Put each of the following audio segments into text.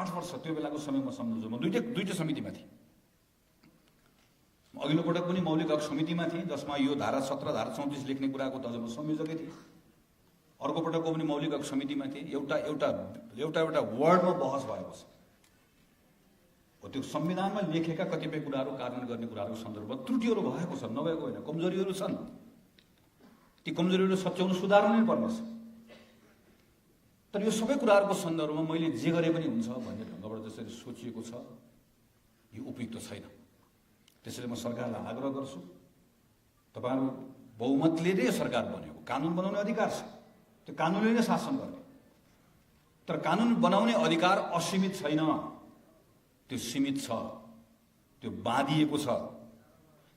8 वर्ष त्यो बेलाको समय म सम्झन्छु। म दुईटै समितिमा थिएँ। अघिल्लो पटक पनि मौलिक हक समितिमा थिएँ, जसमा यो धारा 17 धारा 34 लेख्ने कुराको त म संयोजकै थिएँ। अर्को पटकको पनि मौलिक हक समितिमा थिएँ। एउटा वर्डमा बहस भएको छ। त्यो संविधानमा लेखेका कतिपय कुराहरू कार्यान्वयन गर्ने कुराहरूको सन्दर्भमा त्रुटिहरू भएको छ, नभएको होइन, कमजोरीहरू छन्। ती कमजोरीहरू सच्याउन सुधार्नु नै पर्नेछ। तर यो सबै कुराहरूको सन्दर्भमा मैले जे गरे पनि हुन्छ भन्ने ढङ्गबाट जसरी सोचिएको छ, यो उपयुक्त छैन। त्यसैले म सरकारलाई आग्रह गर्छु, तपाईहरु बहुमतले नै सरकार बनेको, कानुन बनाउने अधिकार छ, त्यो कानुनले नै शासन गर्ने। तर कानुन बनाउने अधिकार असीमित छैन, त्यो सीमित छ, त्यो बाँधिएको छ,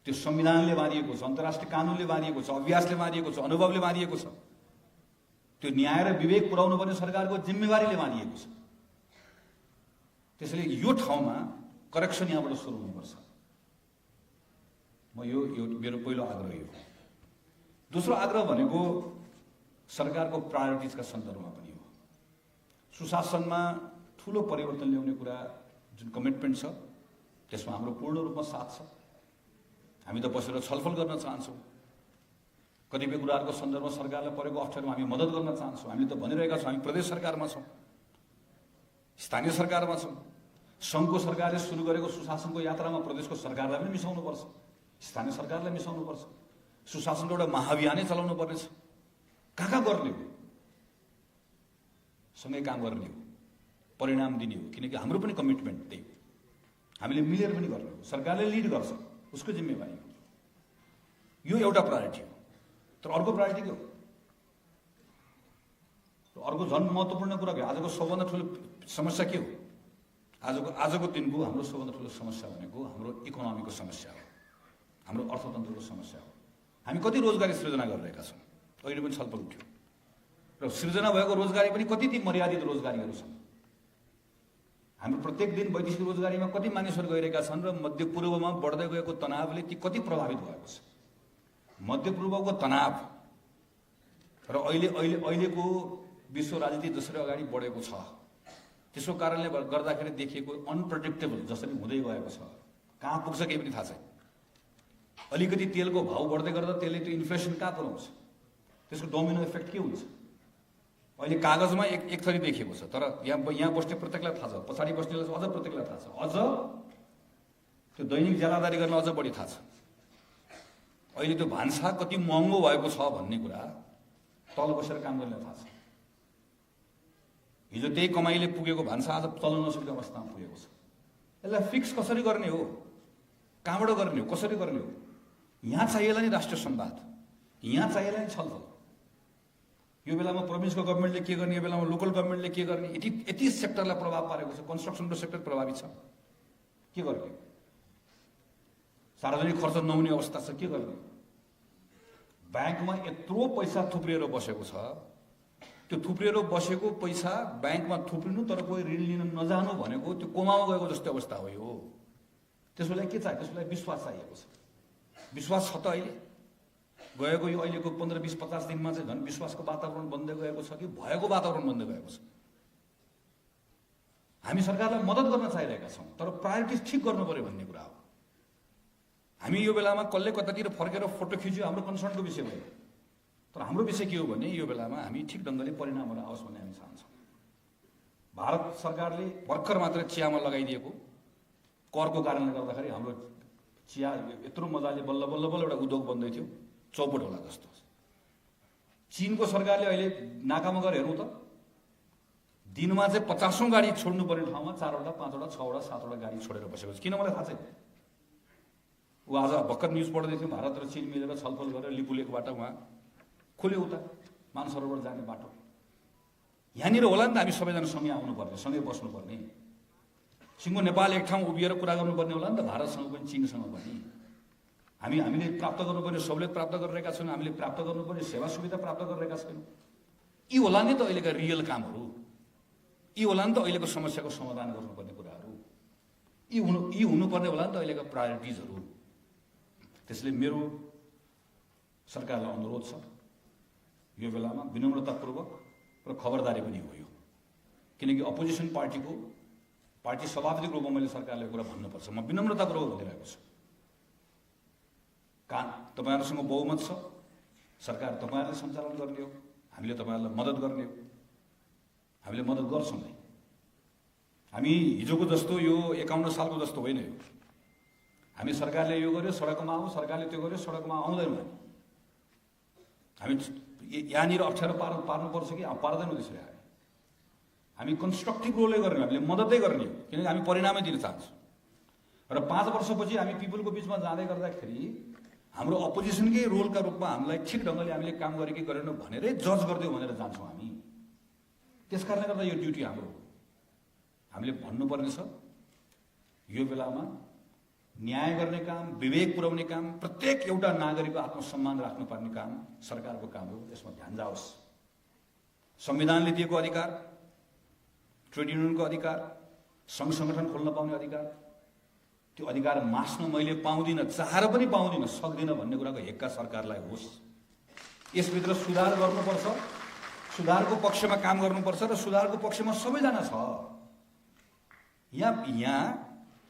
त्यो संविधानले बाँधिएको छ, अन्तर्राष्ट्रिय कानुनले बाँधिएको छ, अभ्यासले बाँधिएको छ, अनुभवले बाँधिएको छ, त्यो न्याय र विवेक पुर्याउनु पर्ने सरकारको जिम्मेवारीले बाँधिएको छ। त्यसैले यो ठाउँमा करेक्सन यहाँबाट सुरु हुनुपर्छ। म यो मेरो पहिलो आग्रह यो। दोस्रो आग्रह भनेको सरकारको प्रायोरिटिजका सन्दर्भमा पनि हो। सुशासनमा ठूलो परिवर्तन ल्याउने कुरा जुन कमिटमेन्ट छ, त्यसमा हाम्रो पूर्ण रूपमा साथ छ। हामी त बसेर छलफल गर्न चाहन्छौँ। कतिपय कुराहरूको सन्दर्भमा सरकारलाई परेको अप्ठ्यारोमा हामी मद्दत गर्न चाहन्छौँ। हामीले त भनिरहेका छौँ हामी प्रदेश सरकारमा छौँ, स्थानीय सरकारमा छौँ। सङ्घको सरकारले सुरु गरेको सुशासनको यात्रामा प्रदेशको सरकारलाई पनि मिसाउनुपर्छ, स्थानीय सरकारलाई मिसाउनुपर्छ। सुशासनको एउटा महाअभियानै चलाउनु पर्नेछ। कहाँ गर्ने हो, सँगै काम गर्ने हो, परिणाम दिने हो। किनकि हाम्रो पनि कमिटमेन्ट त्यही हो, हामीले मिलेर पनि गर्ने हो। सरकारले लिड गर्छ, उसको जिम्मेवारी हो। यो एउटा प्रायोरिटी हो। तर अर्को प्रायोरिटी के हो? अर्को झन् महत्त्वपूर्ण कुरा के हो? आजको सबभन्दा ठुलो समस्या के हो? आजको दिनको हाम्रो सबभन्दा ठुलो समस्या भनेको हाम्रो इकोनोमीको समस्या हो, हाम्रो अर्थतन्त्रको समस्या हो। हामी कति रोजगारी सृजना गरिरहेका छौँ, अहिले पनि छलफल उठ्यो। र सृजना भएको रोजगारी पनि कति ती मर्यादित रोजगारीहरू छन्। हाम्रो प्रत्येक दिन वैदेशिक रोजगारीमा कति मानिसहरू गइरहेका छन् र मध्यपूर्वमा बढ्दै गएको तनावले ती कति प्रभावित भएको छ। मध्यपूर्वको तनाव र अहिलेको विश्व राजनीति जसरी अगाडि बढेको छ, त्यसको कारणले गर्दाखेरि देखिएको अनप्रेडिक्टेबल जसरी हुँदै गएको छ, कहाँ पुग्छ केही पनि थाहा छैन। अलिकति तेलको भाउ बढ्दै गर्दा त्यसले त्यो इन्फ्लेसन कहाँ पुर्याउँछ, त्यसको डोमिनो इफेक्ट के हुन्छ। अहिले कागजमा एक थरी देखिएको छ, तर यहाँ बस्ने प्रत्येकलाई थाहा छ, पछाडि बस्नेलाई अझ प्रत्येकलाई थाहा छ, अझ त्यो दैनिक ज्यालादारी गर्न अझ बढी थाहा छ। अहिले त्यो भान्सा कति महँगो भएको छ भन्ने कुरा तल बसेर काम गर्ने थाहा छ। हिजो त्यही कमाइले पुगेको भान्सा आज चल्न नसक्ने अवस्थामा पुगेको छ। यसलाई फिक्स कसरी गर्ने हो, कहाँबाट गर्ने हो, कसरी गर्ने हो? यहाँ चाहिएला नि राष्ट्रिय संवाद, यहाँ चाहिएला नि छलफल। यो बेलामा प्रोभिन्सको गभर्मेन्टले के गर्ने, यो बेलामा लोकल गभर्मेन्टले के गर्ने, यति सेक्टरलाई प्रभाव पारेको छ। कन्स्ट्रक्सनको सेक्टर प्रभावित छ, के गर्ने? सार्वजनिक खर्च नहुने अवस्था छ, के गर्ने? ब्याङ्कमा यत्रो पैसा थुप्रिएर बसेको छ, त्यो थुप्रिएर बसेको पैसा ब्याङ्कमा थुप्रिनु तर कोही ऋण लिन नजानु भनेको त्यो कोमामा गएको जस्तो अवस्था हो यो। त्यसको लागि के चाहियो? त्यसको लागि विश्वास चाहिएको छ। विश्वास छ त अहिले? गएको यो अहिलेको 15, 20, 50 दिनमा चाहिँ झन् विश्वासको वातावरण बन्दै गएको छ कि भएको वातावरण बन्दै गएको छ? हामी सरकारलाई मद्दत गर्न चाहिरहेका छौँ, तर प्रायोरिटिज ठिक गर्नु पर्यो भन्ने कुरा हो। हामी यो बेलामा कसले कतातिर फर्केर फोटो खिच्यो हाम्रो कन्सर्नको विषय भयो, तर हाम्रो विषय के हो भने यो बेलामा हामी ठिक ढङ्गले परिणामहरू आओस् भन्ने हामी चाहन्छौँ। भारत सरकारले भर्खर मात्र चियामा लगाइदिएको करको कारणले गर्दाखेरि हाम्रो चिया यत्रो मजाले बल्ल बल्ल बल्ल एउटा उद्योग बन्दै थियो, चौपट होला जस्तो। चीनको सरकारले अहिले नाकामा गएर हेरौँ त, दिनमा चाहिँ 50औं गाडी छोड्नु पर्ने ठाउँमा 4वटा, 5वटा, 6वटा, 7वटा गाडी छोडेर बसेको छ। किन मलाई थाहा छैन। ऊ आज भर्खर न्युज पढ्दै थियो, भारत र चीन मिलेर छलफल गरेर लिपुलेकबाट उहाँ खोल्यो उता मानसरोवर जाने बाटो। यहाँनिर होला नि त हामी सबैजना सँगै आउनुपर्ने, सँगै बस्नुपर्ने। सिङ्गो नेपाल एक ठाउँ उभिएर कुरा गर्नुपर्ने होला नि त, भारतसँग पनि चीनसँग पनि। हामीले प्राप्त गर्नुपर्ने सहुलियत प्राप्त गरिरहेका छौँ, हामीले प्राप्त गर्नुपर्ने सेवा सुविधा प्राप्त गरिरहेका छैनौँ। यी होला नि त अहिलेका रियल कामहरू, यी होला नि त अहिलेको समस्याको समाधान गर्नुपर्ने कुराहरू, यी हुनुपर्ने होला नि त अहिलेका प्रायोरिटिजहरू। त्यसले मेरो सरकारलाई अनुरोध छ, यो बेलामा विनम्रतापूर्वक र खबरदारी पनि हो यो। किनकि अपोजिसन पार्टीको पार्टी सभापतिको रूपमा मैले सरकारले कुरा भन्नुपर्छ। म विनम्रतापूर्वक भनिरहेको छु। तपाईँहरूसँग बहुमत छ, सरकार तपाईँहरूले सञ्चालन गर्ने हो, हामीले तपाईँहरूलाई मद्दत गर्ने हो, हामीले मद्दत गर्छौँ नै। हामी हिजोको जस्तो यो 51 सालको जस्तो होइन। यो हामी सरकारले यो गर्यो सडकमा आऊ, सरकारले त्यो गर्यो सडकमा आउँदैनौँ। हामी यहाँनिर अप्ठ्यारो पार्नुपर्छ कि पार्दैनौँ। त्यसरी हामी कन्स्ट्रक्टिभ रोलै गर्ने, हामीले मद्दतै गर्ने हो, किनकि हामी परिणामै दिन चाहन्छौँ। र 5 वर्षपछि हामी पिपुलको बिचमा जाँदै गर्दाखेरि हाम्रो अपोजिसनकै रोलका रूपमा हामीलाई ठिक ढङ्गले हामीले काम गरे कि गरेनौँ भनेरै जज गरिदियो भनेर जान्छौँ हामी। त्यस कारणले गर्दा यो ड्युटी हाम्रो हो। हामीले भन्नुपर्ने छ यो बेलामा न्याय गर्ने काम, विवेक पुर्याउने काम, प्रत्येक एउटा नागरिकको आत्मसम्मान राख्नुपर्ने काम सरकारको काम हो। यसमा ध्यान जाओस्। संविधानले दिएको अधिकार, ट्रेड युनियनको अधिकार, सङ्घ सङ्गठन खोल्न पाउने अधिकार, त्यो अधिकार मास्न मैले पाउँदिनँ, चाहेर पनि पाउँदिनँ, सक्दिनँ भन्ने कुराको हेक्का सरकारलाई होस्। यसभित्र सुधार गर्नुपर्छ, सुधारको पक्षमा काम गर्नुपर्छ र सुधारको पक्षमा सबैजना छ। यहाँ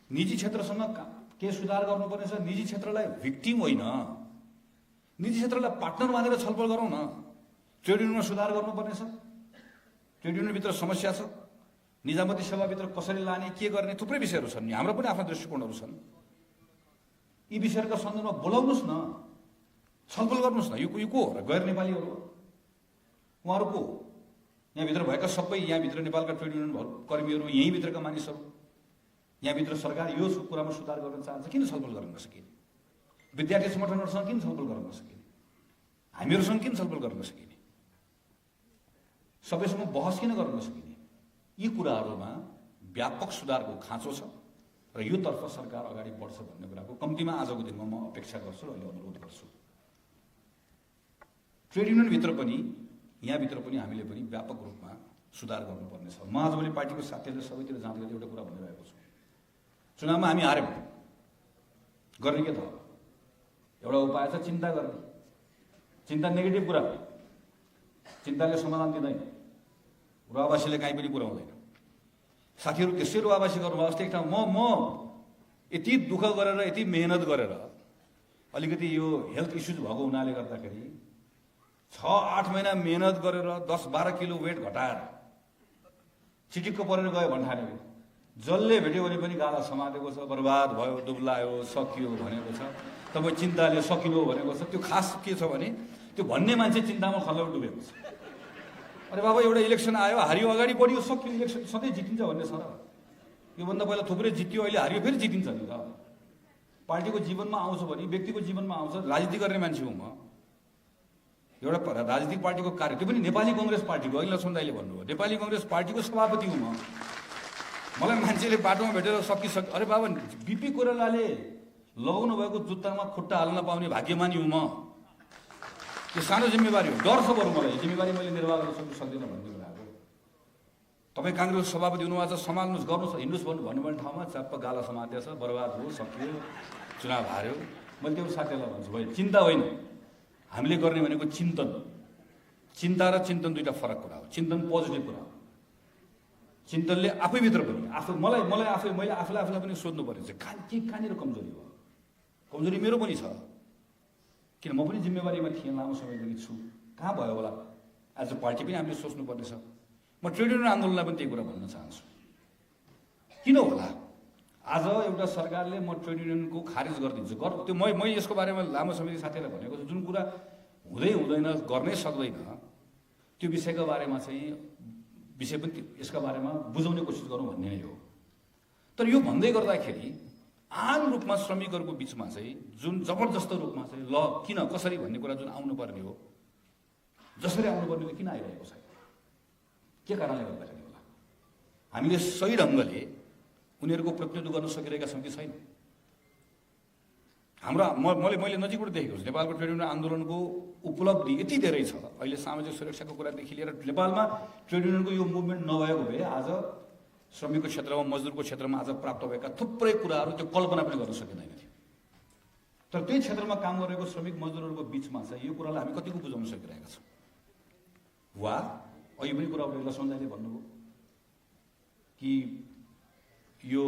निजी क्षेत्रसँग के सुधार गर्नुपर्ने छ। निजी क्षेत्रलाई भिक्टिम होइन, निजी क्षेत्रलाई पार्टनर मानेर छलफल गरौँ न। ट्रेड युनियनमा सुधार गर्नुपर्ने छ, ट्रेड युनियनभित्र समस्या छ, निजामती सेवाभित्र कसरी लाने, के गर्ने, थुप्रै विषयहरू छन्। हाम्रो पनि आफ्ना दृष्टिकोणहरू छन्। यी विषयहरूका सन्दर्भमा बोलाउनुहोस् न, छलफल गर्नुहोस् न। यो को हो र? गैर नेपालीहरू हो उहाँहरू को? यहाँभित्र भएका सबै, यहाँभित्र नेपालका ट्रेड युनियन कर्मीहरू, यहीँभित्रका मानिसहरू, यहाँभित्र सरकार यो कुरामा सुधार गर्न चाहन्छ, किन छलफल गर्न नसकिने? विद्यार्थी सङ्गठनहरूसँग किन छलफल गर्न नसकिने? हामीहरूसँग किन छलफल गर्न नसकिने? सबैसँग बहस किन गर्न नसकिने? यी कुराहरूमा व्यापक सुधारको खाँचो छ र यो तर्फ सरकार अगाडि बढ्छ भन्ने कुराको कम्तीमा आजको दिनमा म अपेक्षा गर्छु र अहिले अनुरोध गर्छु। ट्रेड युनियनभित्र पनि, यहाँभित्र पनि हामीले पनि व्यापक रूपमा सुधार गर्नुपर्ने छ। म आज मैले पार्टीको साथीहरूले सबैतिर जाँदै गर्दै एउटा कुरा भनिरहेको छु। चुनावमा हामी हार्यौँ, गर्ने के त? एउटा उपाय छ, चिन्ता गर्ने। चिन्ता नेगेटिभ कुरा, चिन्ताले समाधान दिँदैन, रुवावासीले काहीँ पनि पुर्याउँदैन। साथीहरू त्यसै रुवावासी गर्नुभयो। अस्ति एक ठाउँ म यति दुःख गरेर, यति मेहनत गरेर, अलिकति यो हेल्थ इस्युज भएको हुनाले गर्दाखेरि 6-8 महिना मेहनत गरेर 10-12 किलो वेट घटाएर चिटिक्क परेर गयो भन्ठानेको, जसले भेट्यो भने पनि गाला समातेको छ, बर्बाद भयो, दुब्लायो, सकियो भनेको छ। तपाईँ चिन्ताले सकिनु भनेको छ। त्यो खास के छ भने त्यो भन्ने मान्छे चिन्तामा खल्लो डुबेको छ। अरे बाबा, एउटा इलेक्सन आयो, हारियो, अगाडि बढियो, सक्यो, इलेक्सन सधैँ जितिन्छ भन्ने छ र? योभन्दा पहिला थुप्रै जित्यो, अहिले हारियो, फेरि जितिन्छ नि त। पार्टीको जीवनमा आउँछ भने, व्यक्तिको जीवनमा आउँछ। राजनीति गर्ने मान्छे हुँ म, एउटा राजनीतिक पार्टीको कार्य, त्यो पनि नेपाली कङ्ग्रेस पार्टीको। अहिले लक्ष्मण दाइले भन्नुभयो, नेपाली कङ्ग्रेस पार्टीको सभापति हुँ म। मलाई मान्छेले बाटोमा भेटेर अरे बाबा, बिपी कोइरालाले लगाउनु भएको जुत्तामा खुट्टा हाल्न पाउने भाग्यमानी हुँ म। यो सानो जिम्मेवारी हो, डर छ बरु मलाई। जिम्मेवारी मैले निर्वाह गर्न सक्दिनँ भन्ने कुरा हो। तपाईँ काङ्ग्रेस सभापति हुनुभएको छ, सम्हाल्नुहोस्, गर्नुहोस्, हिँड्नुहोस् भन्नुभने ठाउँमा चप्प गाला समातेको छ, बर्बाद हो, सकियो, चुनाव हार्यो। मैले त्यो साथीहरूलाई भन्छु, भाइ चिन्ता होइन, हामीले गर्ने भनेको चिन्तन। चिन्ता र चिन्तन दुईवटा फरक कुरा हो। चिन्तन पोजिटिभ कुरा हो। चिन्तनले आफैभित्र पनि मैले आफूलाई पनि सोध्नु पर्ने छ, कहाँनिर कमजोरी हो? कमजोरी मेरो पनि छ, किन म पनि जिम्मेवारीमा थिएँ, लामो समयदेखि छु। कहाँ भयो होला? आज पार्टी पनि हामीले सोच्नुपर्ने छ। म ट्रेड युनियन आन्दोलनलाई पनि त्यही कुरा भन्न चाहन्छु। किन होला आज एउटा सरकारले म ट्रेड युनियनको खारिज गरिदिन्छु, त्यो मैले यसको बारेमा लामो समयदेखि साथीहरूलाई भनेको छु। जुन कुरा हुँदैन, गर्नै सक्दैन, त्यो विषयको बारेमा चाहिँ विषय पनि यसका बारेमा बुझाउने कोसिस गरौँ भन्ने नै हो। तर यो भन्दै गर्दाखेरि आम रूपमा श्रमिकहरूको बिचमा चाहिँ जुन जबरजस्त रूपमा चाहिँ ल किन, कसरी भन्ने कुरा जुन आउनुपर्ने हो, जसरी आउनुपर्ने हो, किन आइरहेको छैन? के कारणले गर्दाखेरि होला? हामीले सही ढङ्गले उनीहरूको प्रतिनिधित्व गर्न सकिरहेका छौँ कि छैन? मैले नजिकबाट देखेको छु, नेपालको ट्रेड युनियन आन्दोलनको उपलब्धि यति धेरै छ। अहिले सामाजिक सुरक्षाको कुरादेखि लिएर नेपालमा ट्रेड युनियनको यो मुभमेन्ट नभएको भए आज श्रमिकको क्षेत्रमा, मजदुरको क्षेत्रमा आज प्राप्त भएका थुप्रै कुराहरू त्यो कल्पना पनि गर्न सकिँदैन थियो। तर त्यही क्षेत्रमा काम गरेको श्रमिक मजदुरहरूको बिचमा चाहिँ यो कुरालाई हामी कतिको बुझाउन सकिरहेका छौँ? वा अहिले पनि कुरा लक्ष्मण दाइले भन्नुभयो कि यो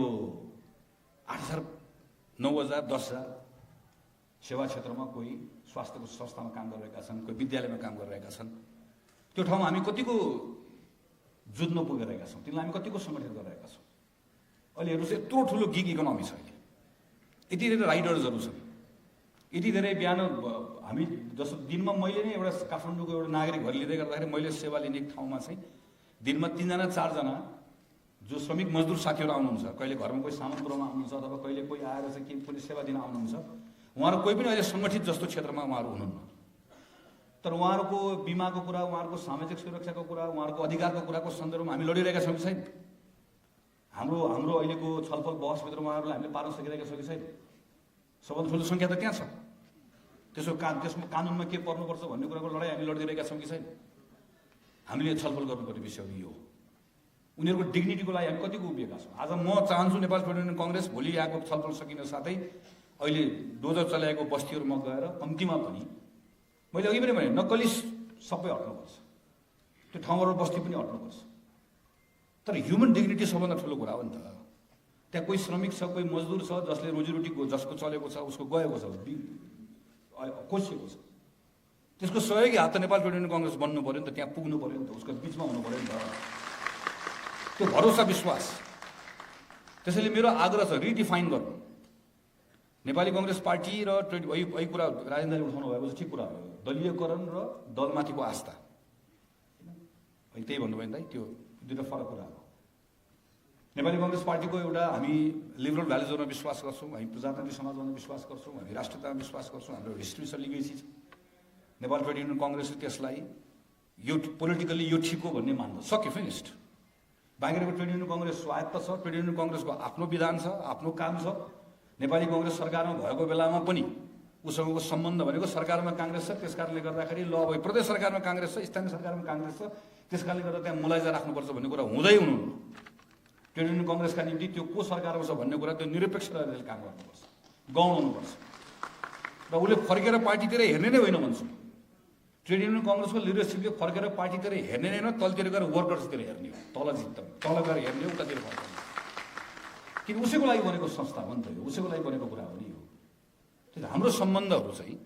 8,000 9,000 10,000 सेवा क्षेत्रमा कोही स्वास्थ्यको संस्थामा काम गरिरहेका छन्, कोही विद्यालयमा काम गरिरहेका छन्। त्यो ठाउँमा हामी कतिको जुझ्न पुगिरहेका छौँ, तिनलाई हामी कतिको सङ्गठित गरिरहेका छौँ। अहिले हेर्नुहोस्, यत्रो ठुलो गिग इकोनोमी छ अहिले, यति धेरै राइडर्सहरू छन्, यति धेरै बिहान हामी जस्तो दिनमा मैले नै एउटा काठमाडौँको एउटा नागरिक घर लिँदै गर्दाखेरि मैले सेवा लिने ठाउँमा चाहिँ दिनमा 3 जना 4 जना जो श्रमिक मजदुर साथीहरू आउनुहुन्छ, कहिले घरमा कोही सामान पुऱ्याउन आउनुहुन्छ अथवा कहिले कोही आएर चाहिँ के कुनै सेवा दिन आउनुहुन्छ, उहाँहरू कोही पनि अहिले सङ्गठित जस्तो क्षेत्रमा उहाँहरू हुनुहुन्न। तर उहाँहरूको बिमाको कुरा, उहाँहरूको सामाजिक सुरक्षाको कुरा, उहाँहरूको अधिकारको कुराको सन्दर्भमा हामी लडिरहेका छौँ कि छैन? हाम्रो अहिलेको छलफल बहसभित्र उहाँहरूलाई हामीले पार्न सकिरहेका छौँ कि छैन? सबभन्दा ठुलो सङ्ख्या त त्यहाँ छ। त्यसमा कानुनमा के पर्नुपर्छ भन्ने कुराको लडाइँ हामी लडिरहेका छौँ कि छैन? हामीले छलफल गर्नुपर्ने विषयहरू यो हो। उनीहरूको डिग्निटीको लागि हामी कतिको उभिएका छौँ। आज म चाहन्छु नेपाल ट्रेड युनियन कङ्ग्रेस भोलि यहाँको छलफल सकिन साथै अहिले डोजर चलाएको बस्तीहरूमा गएर कम्तीमा पनि मैले अघि पनि भने नक्कली सबै हट्नुपर्छ, त्यो ठाउँहरू बस्ती पनि हट्नुपर्छ। तर ह्युमन डिग्निटी सबभन्दा ठुलो कुरा हो नि त। त्यहाँ कोही श्रमिक छ, कोही मजदुर छ, जसले रोजीरोटी जसको चलेको छ, उसको गएको छ, कोसिएको छ, त्यसको सहयोगी हात त नेपाल ट्रेड युनियन कङ्ग्रेस बन्नु पऱ्यो नि त, त्यहाँ पुग्नु पऱ्यो नि त, उसको बिचमा हुनु पऱ्यो नि त। त्यो भरोसा विश्वास। त्यसैले मेरो आग्रह छ, रिडिफाइन गर्नु। नेपाली कङ्ग्रेस पार्टी र ट्रेड यही कुरा राजेन्द्रले उठाउनु भएको चाहिँ ठिक कुरा हो, दलीयकरण र दलमाथिको आस्था। त्यही भन्नुभयो नि त, त्यो दुईवटा फरक कुरा हो। नेपाली कङ्ग्रेस पार्टीको एउटा हामी लिबरल भ्यालुजहरूमा विश्वास गर्छौँ, हामी प्रजातान्त्रिक समाजमा विश्वास गर्छौँ, हामी राष्ट्रियतामा विश्वास गर्छौँ, हाम्रो हिस्ट्री छ, लिगेसी छ। नेपाल ट्रेड युनियन कङ्ग्रेसले त्यसलाई यो पोलिटिकल्ली यो ठिक हो भन्ने मान्छ, सक्यो, फिनिस्ड। बाहिरको ट्रेड युनियन कङ्ग्रेस स्वायत्त छ, ट्रेड युनियन कङ्ग्रेसको आफ्नो विधान छ, आफ्नो काम छ। नेपाली कङ्ग्रेस सरकारमा भएको बेलामा पनि उसँगको सम्बन्ध भनेको सरकारमा काङ्ग्रेस छ, त्यस कारणले गर्दाखेरि ल अब प्रदेश सरकारमा काङ्ग्रेस छ, स्थानीय सरकारमा काङ्ग्रेस छ, त्यस कारणले गर्दा त्यहाँ मुलाइजा राख्नुपर्छ भन्ने कुरा हुँदै हुनुहुन्न। ट्रेड युनियन कङ्ग्रेसका निम्ति त्यो को सरकारमा छ भन्ने कुरा त्यो निरपेक्ष रहेर काम गर्नुपर्छ, गौडाउनुपर्छ। र उसले फर्केर पार्टीतिर हेर्ने नै होइन भन्छु। ट्रेड युनियन कङ्ग्रेसको लिडरसिपले फर्केर पार्टीतिर हेर्ने नै होइन, तलतिर गएर वर्कर्सतिर हेर्ने हो, तल गएर हेर्ने हो, उतातिर फर्कने। किन उसैको लागि बनेको संस्था हो नि त, यो उसैको लागि बनेको कुरा हो नि यो। त्यसले हाम्रो सम्बन्धहरू चाहिँ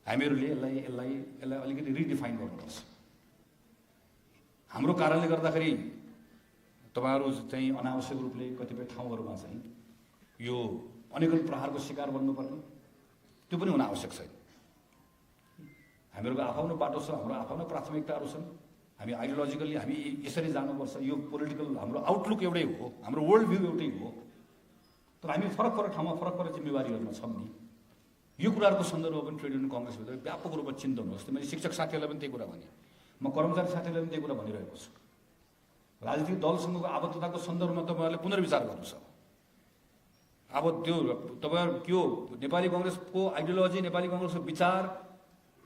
हामीहरूले यसलाई अलिकति रिडिफाइन गर्नुपर्छ। हाम्रो कारणले गर्दाखेरि तपाईँहरू चाहिँ अनावश्यक रूपले कतिपय ठाउँहरूमा चाहिँ यो अनेकौँ प्रहारको शिकार बन्नुपर्ने, त्यो पनि हुन आवश्यक छैन। हामीहरूको आफ्नो बाटो छ, हाम्रो आफ्नो प्राथमिकताहरू छन्। हामी आइडियोलोजिकल्ली हामी यसरी जानुपर्छ, यो पोलिटिकल हाम्रो आउटलुक एउटै हो, हाम्रो वर्ल्ड भ्यू एउटै हो। तर हामी फरक फरक ठाउँमा फरक फरक जिम्मेवारीहरूमा छौँ नि। यो कुराहरूको सन्दर्भमा पनि ट्रेड युनियन कङ्ग्रेसभित्र व्यापक रूपमा चिन्तन होस्। मैले शिक्षक साथीहरूलाई पनि त्यही कुरा भने, म कर्मचारी साथीहरूलाई पनि त्यही कुरा भनिरहेको छु। राजनीतिक दलसँगको आबद्धताको सन्दर्भमा तपाईँहरूले पुनर्विचार गर्नुहोस्। अब त्यो तपाईँहरू त्यो नेपाली कङ्ग्रेसको आइडियोलोजी, नेपाली कङ्ग्रेसको विचार,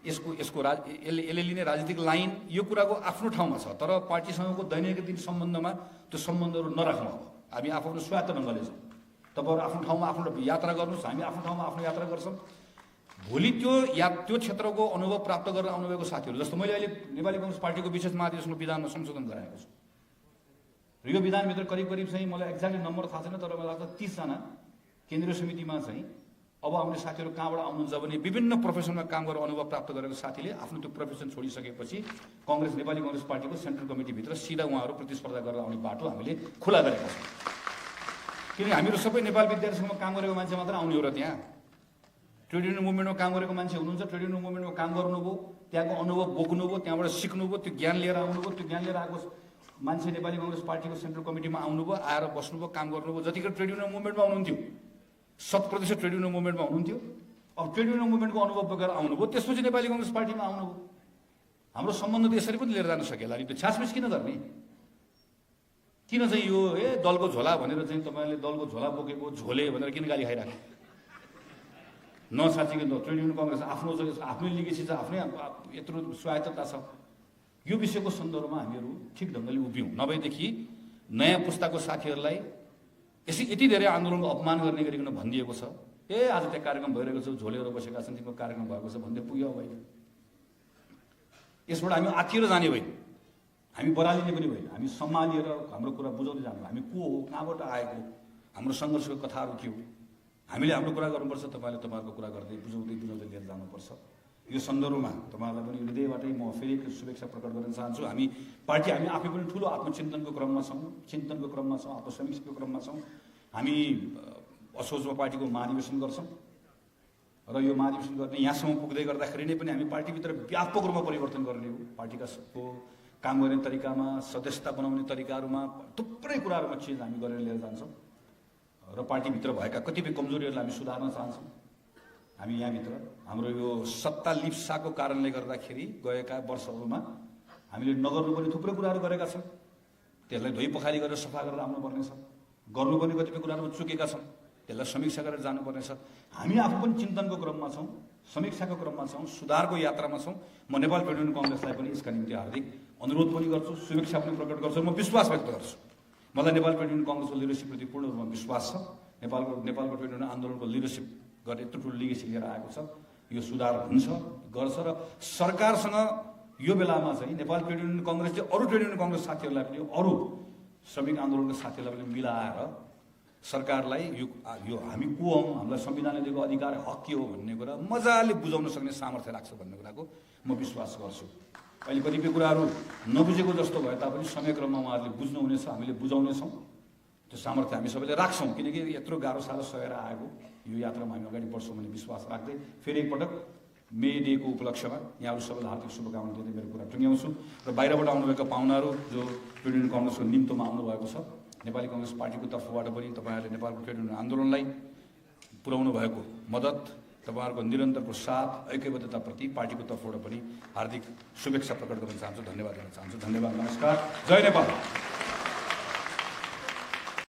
यसले लिने राजनीतिक लाइन, यो कुराको आफ्नो ठाउँमा छ। तर पार्टीसँगको दैनिक सम्बन्धमा त्यो सम्बन्धहरू नराख्नु। अब हामी आफ्नो स्वायत्त ढङ्गले छौँ, तपाईँहरू आफ्नो ठाउँमा आफ्नो यात्रा गर्नुहोस्, हामी आफ्नो ठाउँमा आफ्नो यात्रा गर्छौँ। भोलि त्यो क्षेत्रको अनुभव प्राप्त गरेर आउनुभएको साथीहरू, जस्तो मैले अहिले नेपाली कङ्ग्रेस पार्टीको विशेष महाधिवेशनको विधानमा संशोधन गराएको छु। र यो विधानभित्र करिब चाहिँ मलाई एक्ज्याक्टली नम्बर थाहा छैन, तर मलाई लाग्छ 30 जना केन्द्रीय समितिमा चाहिँ अब आउने साथीहरू कहाँबाट आउनुहुन्छ भने विभिन्न प्रोफेसनमा काम गरेर अनुभव प्राप्त गरेको साथीले आफ्नो त्यो प्रोफेसन छोडिसकेपछि काङ्ग्रेस नेपाली कङ्ग्रेस पार्टीको सेन्ट्रल कमिटीभित्र सिधा उहाँहरू प्रतिस्पर्धा गरेर आउने बाटो हामीले खुला गरेका छौँ। किनकि हामीहरू सबै नेपाल विद्यार्थीसँग काम गरेको मान्छे मात्र आउने हो र त्यहाँ ट्रेड युनियन मुभमेन्टमा काम गरेको मान्छे हुनुहुन्छ, ट्रेड युनियन मुभमेन्टमा काम गर्नुभयो, त्यहाँको अनुभव बोक्नुभयो, त्यहाँबाट सिक्नुभयो, त्यो ज्ञान लिएर आउनुभयो, त्यो ज्ञान लिएर आएको मान्छे नेपाली कङ्ग्रेस पार्टीको सेन्ट्रल कमिटीमा आउनुभयो, आएर बस्नुभयो, काम गर्नुभयो। जतिखेर ट्रेड युनियन मुभमेन्टमा हुनुहुन्थ्यो 100% ट्रेड युनियन मुभमेन्टमा हुनुहुन्थ्यो, अब ट्रेड युनियन मुभमेन्टको अनुभव बोकेर आउनुभयो, त्यसपछि नेपाली कङ्ग्रेस पार्टीमा आउनुभयो। हाम्रो सम्बन्ध त यसरी पनि लिएर जान सकेला नि। त्यो छ्यासमिस किन गर्ने? किन चाहिँ यो दलको झोला भनेर चाहिँ तपाईँले दलको झोला बोकेको झोले भनेर किन गाली खाइराख्नु? नसाँच्चीकै ट्रेड युनियन कङ्ग्रेस आफ्नो छ, आफ्नै लिगेसी छ, आफ्नै यत्रो स्वायत्तता छ। यो विषयको सन्दर्भमा हामीहरू ठिक ढङ्गले उभियौँ। नभएदेखि नयाँ पुस्ताको साथीहरूलाई यति धेरै आन्दोलनको अपमान गर्ने गरिकन भनिदिएको छ, आज त्यहाँ कार्यक्रम भइरहेको छ, झोलेर बसेका छन्, तिम्रो कार्यक्रम भएको छ भन्दै पुग्यो होइन। यसबाट हामी आत्तिएर जाने होइन, हामी बरालिने पनि होइन, हामी सम्हालिएर हाम्रो कुरा बुझाउँदै जानु। हामी को हो, कहाँबाट आएको, हाम्रो सङ्घर्षको कथाहरू के हो, हामीले हाम्रो कुरा गर्नुपर्छ, तपाईँले तपाईँहरूको कुरा गर्दै बुझाउँदै लिएर जानुपर्छ। यो सन्दर्भमा तपाईँहरूलाई पनि हृदयबाटै म फेरि एक शुभेच्छा प्रकट गर्न चाहन्छु। हामी आफै पनि ठुलो आत्मचिन्तनको क्रममा छौँ, आत्मसमीक्षाको क्रममा छौँ। हामी असोजमा पार्टीको महाधिवेशन गर्छौँ र यो महाधिवेशन गर्ने यहाँसम्म पुग्दै गर्दाखेरि नै पनि हामी पार्टीभित्र व्यापक रूपमा परिवर्तन गर्ने हो। पार्टीका काम गर्ने तरिकामा, सदस्यता बनाउने तरिकाहरूमा, थुप्रै कुराहरूमा चेन्ज हामी गरेर लिएर जान्छौँ र पार्टीभित्र भएका कतिपय कमजोरीहरूलाई हामी सुधार्न चाहन्छौँ। हामी यहाँभित्र हाम्रो यो सत्ता लिप्साको कारणले गर्दाखेरि गएका वर्षहरूमा हामीले नगर्नुपर्ने थुप्रै कुराहरू गरेका छौँ। त्यसलाई धोइ पखाली गरेर सफा गरेर आउनुपर्नेछ। गर्नुपर्ने कतिपय कुराहरू चुकेका छौँ, त्यसलाई समीक्षा गरेर जानुपर्नेछ। हामी आफू पनि चिन्तनको क्रममा छौँ, समीक्षाको क्रममा छौँ, सुधारको यात्रामा छौँ। म नेपाल ट्रेड युनियन कङ्ग्रेसलाई पनि यसका निम्ति हार्दिक अनुरोध पनि गर्छु, शुभेच्छा पनि प्रकट गर्छु। म विश्वास व्यक्त गर्छु, मलाई नेपाल ट्रेड युनियन कङ्ग्रेसको लिडरसिपप्रति पूर्ण रूपमा विश्वास छ। नेपालको ट्रेड युनियन आन्दोलनको लिडरसिप गर्ने यत्रो ठुलो लिगेसी लिएर आएको छ। यो सुधार हुन्छ, गर्छ र सरकारसँग यो बेलामा चाहिँ नेपाल ट्रेड युनियन कङ्ग्रेसले अरू ट्रेड युनियन कङ्ग्रेस साथीहरूलाई पनि, अरू श्रमिक आन्दोलनका साथीहरूलाई पनि मिलाएर सरकारलाई यो हामी को हौँ, हामीलाई संविधानले दिएको अधिकार हक के हो भन्ने कुरा मजाले बुझाउन सक्ने सामर्थ्य राख्छ भन्ने कुराको म विश्वास गर्छु। अहिले कतिपय कुराहरू नबुझेको जस्तो भए तापनि समयक्रममा उहाँहरूले बुझ्नुहुनेछ, हामीले बुझाउनेछौँ। त्यो सामर्थ्य हामी सबैले राख्छौँ, किनकि यत्रो गाह्रो साह्रो सहेर आएको यो यात्रामा हामी अगाडि बढ्छौँ भन्ने विश्वास राख्दै फेरि एकपटक मे डेको उपलक्ष्यमा यहाँहरू सबैलाई हार्दिक शुभकामना दिँदै मेरो कुरा टुङ्ग्याउँछु। र बाहिरबाट आउनुभएका पाहुनाहरू जो ट्रेड युनियन कङ्ग्रेसको निम्तोमा आउनुभएको छ, नेपाली कङ्ग्रेस पार्टीको तर्फबाट पनि तपाईँहरूले नेपालको ट्रेड युनियन आन्दोलनलाई पुर्याउनु भएको मद्दत, तपाईँहरूको निरन्तरको साथ, ऐक्यबद्धताप्रति पार्टीको तर्फबाट पनि हार्दिक शुभेच्छा प्रकट गर्न चाहन्छु, धन्यवाद दिन चाहन्छु। धन्यवाद, नमस्कार, जय नेपाल।